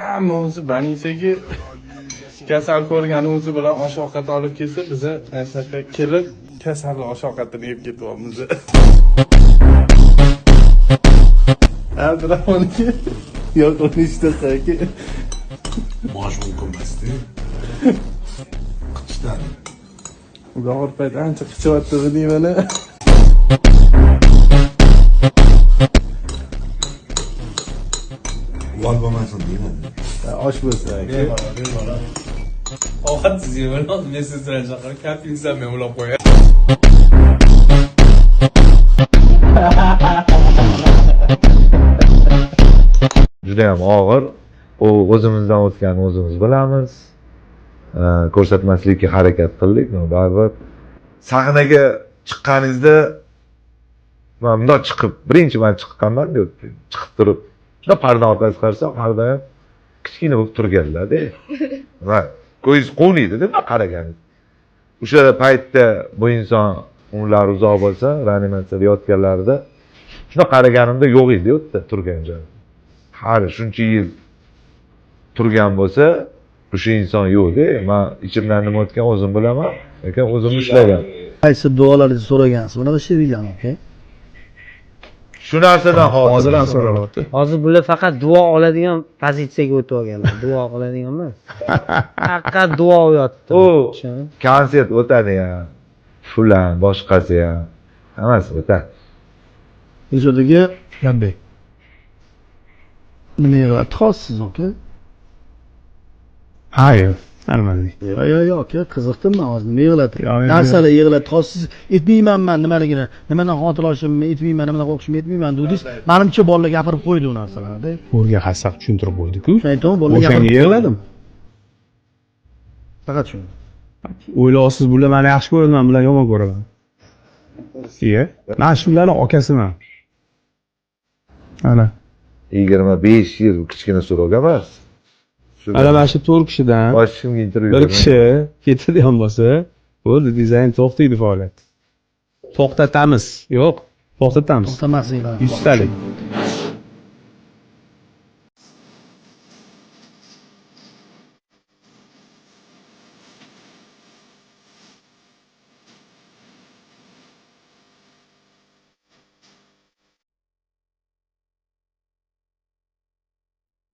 hamma o'zi больницаga kasal ko'rgani o'zi bilan osh ovqat olib kelsa, biza nasaqa kelib kasalli osh ovqatini yeb ketyapmiz. Abdurahmonga yo'qolishda qaki. Bosh mumkin emasdi. Qichdan. Ular payt ancha qichiyapti deyman. Voy bo'lmasin deyman. Osh bo'lsa aka. Ovqat siz yeyman, men sizdan chaqirib, kartingizdan men ulab qo'yay. Juda ham og'ir. U o'zimizdan o'tganini o'zimiz bilamiz. Ko'rsatmaslikka harakat qildik, baribir sahnaga chiqqaningizda men bundoq chiqib, birinchi man chiqqanman deb chiqib turib, shunda parda orqasiga qarasam, parda ham kichkina bo'lib turganlar-da. Va ko'zingiz quvnaydi deb qaraganingiz. O'sha paytda bu inson umrlari uzoq bo'lsa, reanimatsiyada yotganlarida shunda qaraganimda yo'q edi u yerda turgan joyi. Hali shuncha yil turgan bo'lsa, o'sha inson yo'q-da. Men ichimdan nima o'tgan o'zim bilaman, lekin o'zim ishlagan. Qaysi duolarni so'ragansiz? Bunaqa sevilgan aka. Shu narsadan hozir ham so'ralyapti. Hozir bular faqat duo oladigan pozitsiyaga o'tib olganlar. Duo qiladigan emas. Faqat duo yotdi. U konsert o'tadi ham. Fulan, boshqasi ham. Hammasi o'tadi. Ijodiga Yanbek. Nima yig'lab turasiz aka? Hayır, almadim. Yo'q aka, qiziqdim men hozir. Nima yig'lab? Narsalar yig'lab turasiz. Etmayman men nimaligini. Nimadan xotirlashimni etmayman, nimadan qo'rqishimni etmayman dedingiz. Menimcha bolalar gapirib qo'ydi u narsalarni. O'rga qasaq tushuntirib qo'ydi-ku. Aytdim, bolalar O'shanga yig'ladim. Faqat shuni. O'ylaysiz, bular meni yaxshi ko'radi, men bilan yomon ko'raman. Iye. Men shularning akasiman. Ana. 25 yil kichkina so'roq emas. Ana mana shu 4 kishidan boshqa kimga intervyu bir kishi ketadigan bo'lsa, bo'ldi, dizayn to'xtaydi faoliyat. To'xtatamiz. Yo'q, to'xtatamiz. To'xtamasinglar. 100 talik.